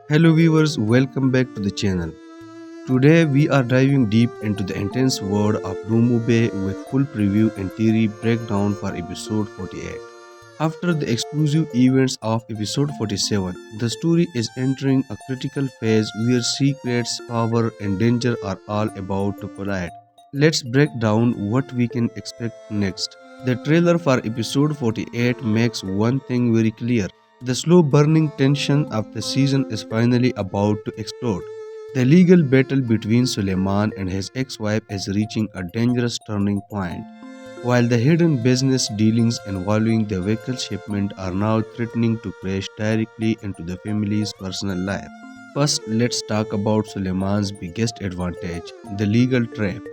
Hello viewers, welcome back to the channel. Today we are diving deep into the intense world of Doomu Baay with full preview and theory breakdown for episode 48. After the exclusive events of episode 47, the story is entering a critical phase where secrets, power and danger are all about to collide. Let's break down what we can expect next. The trailer for episode 48 makes one thing very clear. The slow burning tension of the season is finally about to explode. The legal battle between Suleiman and his ex wife is reaching a dangerous turning point, while the hidden business dealings involving the vehicle shipment are now threatening to crash directly into the family's personal life. First, let's talk about Suleiman's biggest advantage, the legal trap.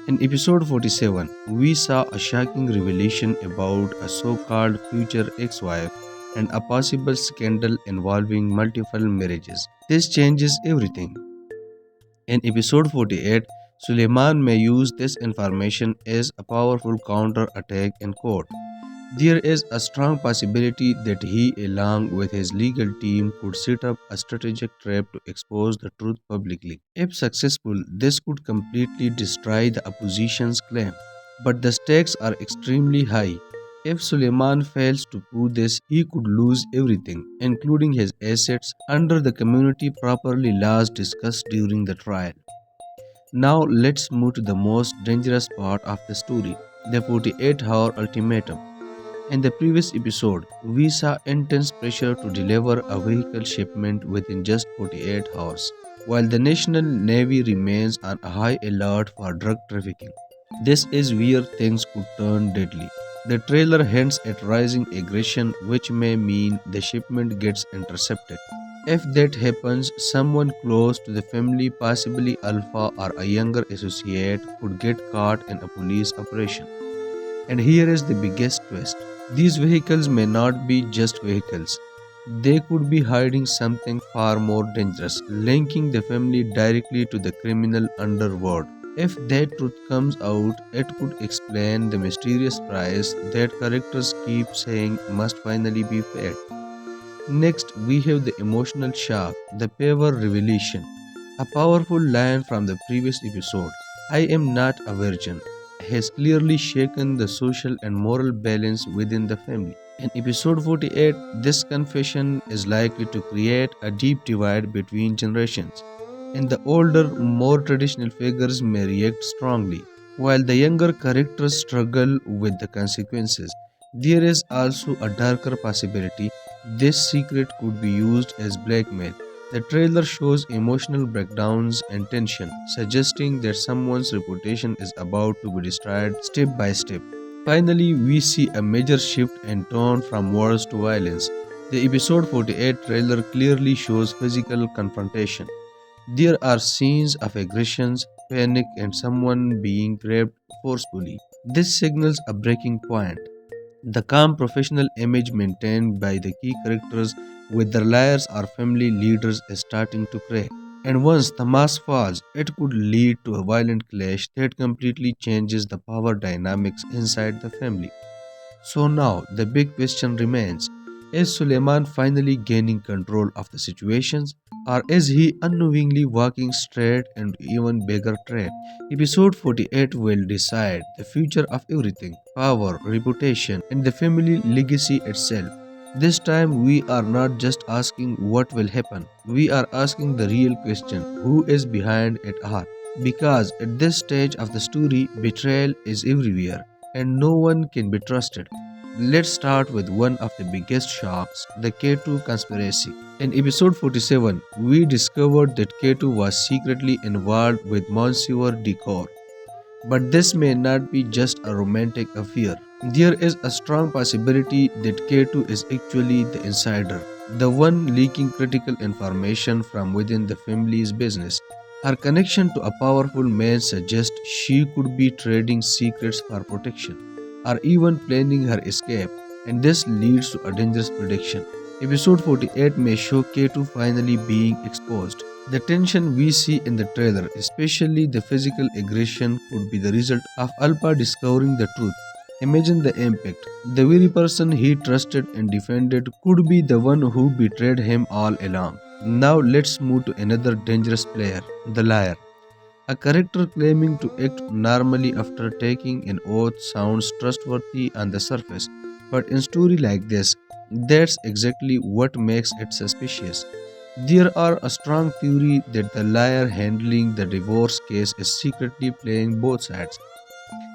In episode 47, we saw a shocking revelation about a so called future ex wife and a possible scandal involving multiple marriages. This changes everything. In episode 48, Suleiman may use this information as a powerful counter attack in court. There is a strong possibility that he, along with his legal team, could set up a strategic trap to expose the truth publicly. If successful, this could completely destroy the opposition's claim. But the stakes are extremely high. If Suleiman fails to prove this, he could lose everything, including his assets, under the community property laws discussed during the trial. Now let's move to the most dangerous part of the story, the 48-hour ultimatum. In the previous episode, we saw intense pressure to deliver a vehicle shipment within just 48 hours, while the National Navy remains on a high alert for drug trafficking. This is where things could turn deadly. The trailer hints at rising aggression, which may mean the shipment gets intercepted. If that happens, someone close to the family, possibly Alpha or a younger associate, could get caught in a police operation. And here is the biggest twist. These vehicles may not be just vehicles. They could be hiding something far more dangerous, linking the family directly to the criminal underworld. If that truth comes out, it could explain the mysterious price that characters keep saying must finally be paid. Next, we have the emotional shock, the power revelation. A powerful line from the previous episode, I am not a virgin, has clearly shaken the social and moral balance within the family. In episode 48, this confession is likely to create a deep divide between generations, and the older, more traditional figures may react strongly, while the younger characters struggle with the consequences. There is also a darker possibility this secret could be used as blackmail. The trailer shows emotional breakdowns and tension, suggesting that someone's reputation is about to be destroyed step by step. Finally, we see a major shift in tone from words to violence. The episode 48 trailer clearly shows physical confrontation. There are scenes of aggressions, panic, and someone being grabbed forcefully. This signals a breaking point. The calm professional image maintained by the key characters with their liars or family leaders is starting to crack. And once the mask falls, it could lead to a violent clash that completely changes the power dynamics inside the family. So now the big question remains, is Suleiman finally gaining control of the situations, or is he unknowingly walking straight into even bigger trap? Episode 48 will decide the future of everything, power, reputation, and the family legacy itself. This time we are not just asking what will happen, we are asking the real question, who is behind it all? Because at this stage of the story, betrayal is everywhere and no one can be trusted. Let's start with one of the biggest shocks, the Ketu conspiracy. In episode 47, we discovered that Ketu was secretly involved with Monsieur de Cour. But this may not be just a romantic affair. There is a strong possibility that Ketu is actually the insider, the one leaking critical information from within the family's business. Her connection to a powerful man suggests she could be trading secrets for protection, or even planning her escape, and this leads to a dangerous prediction. Episode 48 may show Ketu finally being exposed. The tension we see in the trailer, especially the physical aggression, could be the result of Alpa discovering the truth. Imagine the impact. The very person he trusted and defended could be the one who betrayed him all along. Now let's move to another dangerous player, the liar. A character claiming to act normally after taking an oath sounds trustworthy on the surface, but in story like this, that's exactly what makes it suspicious. There are a strong theory that the liar handling the divorce case is secretly playing both sides.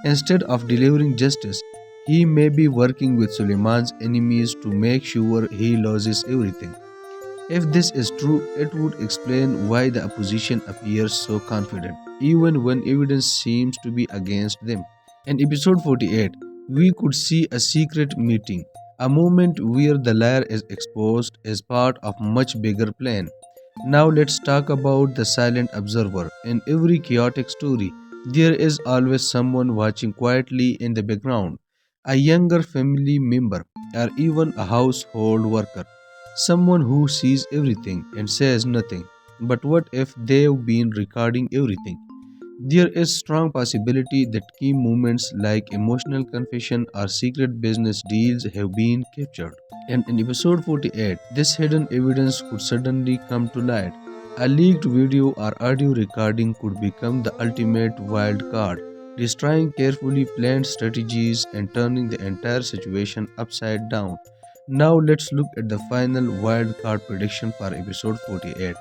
Instead of delivering justice, he may be working with Suleiman's enemies to make sure he loses everything. If this is true, it would explain why the opposition appears so confident, even when evidence seems to be against them. In episode 48, we could see a secret meeting, a moment where the liar is exposed as part of much bigger plan. Now let's talk about the silent observer. In every chaotic story, there is always someone watching quietly in the background, a younger family member, or even a household worker. Someone who sees everything and says nothing. But what if they've been recording everything? There is strong possibility that key moments like emotional confession or secret business deals have been captured. And in episode 48, this hidden evidence could suddenly come to light. A leaked video or audio recording could become the ultimate wild card, destroying carefully planned strategies and turning the entire situation upside down. Now let's look at the final wild card prediction for episode 48.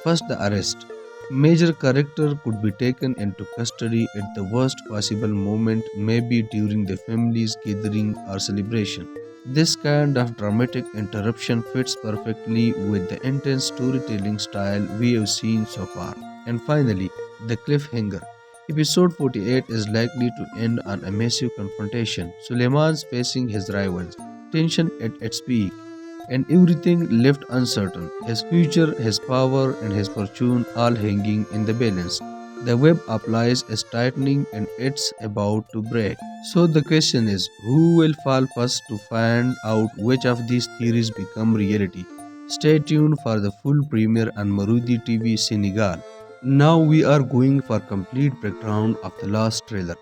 First, the arrest. Major character could be taken into custody at the worst possible moment, maybe during the family's gathering or celebration. This kind of dramatic interruption fits perfectly with the intense storytelling style we have seen so far. And finally, the cliffhanger. Episode 48 is likely to end on a massive confrontation. Suleiman's facing his rivals, tension at its peak, and everything left uncertain. His future, his power, and his fortune all hanging in the balance. The web applies is tightening and it's about to break. So the question is, who will fall first to find out which of these theories become reality? Stay tuned for the full premiere on Marodi TV Sénégal. Now we are going for complete breakdown of the last trailer.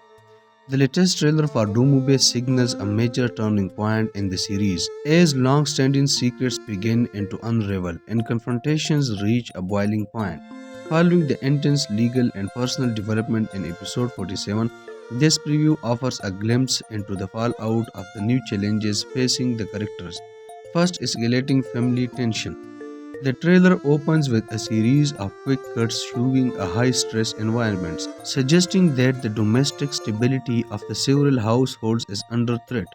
The latest trailer for Doomu Baay signals a major turning point in the series, as long-standing secrets begin to unravel and confrontations reach a boiling point. Following the intense legal and personal development in episode 47, this preview offers a glimpse into the fallout of the new challenges facing the characters. First, escalating family tension. The trailer opens with a series of quick cuts showing a high stress environment, suggesting that the domestic stability of the several households is under threat.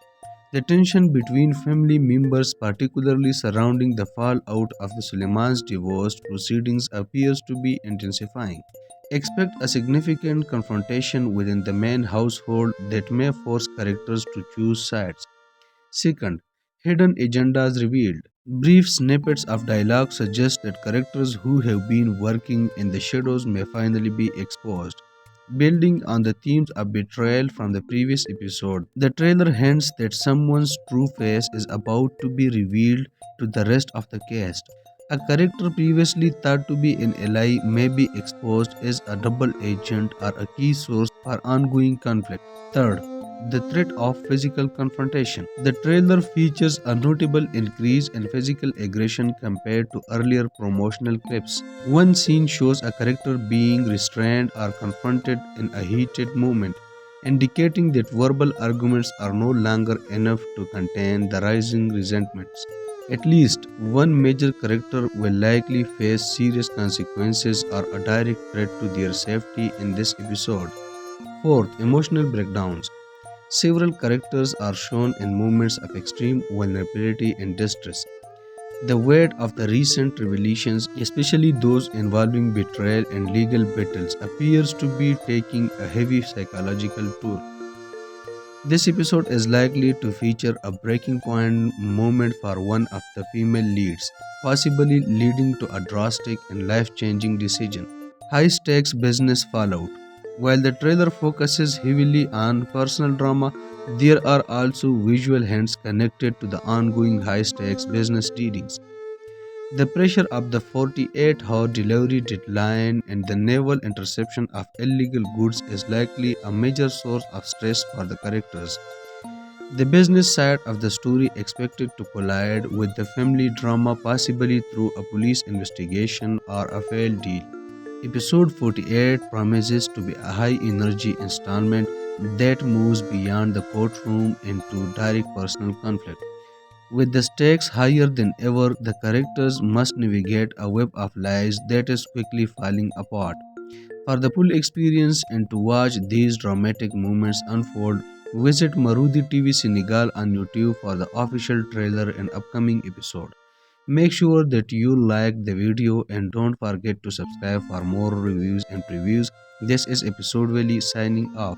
The tension between family members, particularly surrounding the fallout of the Suleiman's divorce proceedings, appears to be intensifying. Expect a significant confrontation within the main household that may force characters to choose sides. Second, hidden agendas revealed. Brief snippets of dialogue suggest that characters who have been working in the shadows may finally be exposed. Building on the themes of betrayal from the previous episode, the trailer hints that someone's true face is about to be revealed to the rest of the cast. A character previously thought to be an ally may be exposed as a double agent or a key source for ongoing conflict. Third, the threat of physical confrontation. The trailer features a notable increase in physical aggression compared to earlier promotional clips. One scene shows a character being restrained or confronted in a heated moment, indicating that verbal arguments are no longer enough to contain the rising resentments. At least one major character will likely face serious consequences or a direct threat to their safety in this episode. Fourth, emotional breakdowns. Several characters are shown in moments of extreme vulnerability and distress. The weight of the recent revelations, especially those involving betrayal and legal battles, appears to be taking a heavy psychological toll. This episode is likely to feature a breaking point moment for one of the female leads, possibly leading to a drastic and life changing decision. High stakes business fallout. While the trailer focuses heavily on personal drama, there are also visual hints connected to the ongoing high stakes business dealings. The pressure of the 48-hour delivery deadline and the naval interception of illegal goods is likely a major source of stress for the characters. The business side of the story expected to collide with the family drama, possibly through a police investigation or a failed deal. Episode 48 promises to be a high energy installment that moves beyond the courtroom into direct personal conflict. With the stakes higher than ever, the characters must navigate a web of lies that is quickly falling apart. For the full experience and to watch these dramatic moments unfold, visit Marodi TV Sénégal on YouTube for the official trailer and upcoming episode. Make sure that you like the video and don't forget to subscribe for more reviews and previews. This is episode Valley signing off.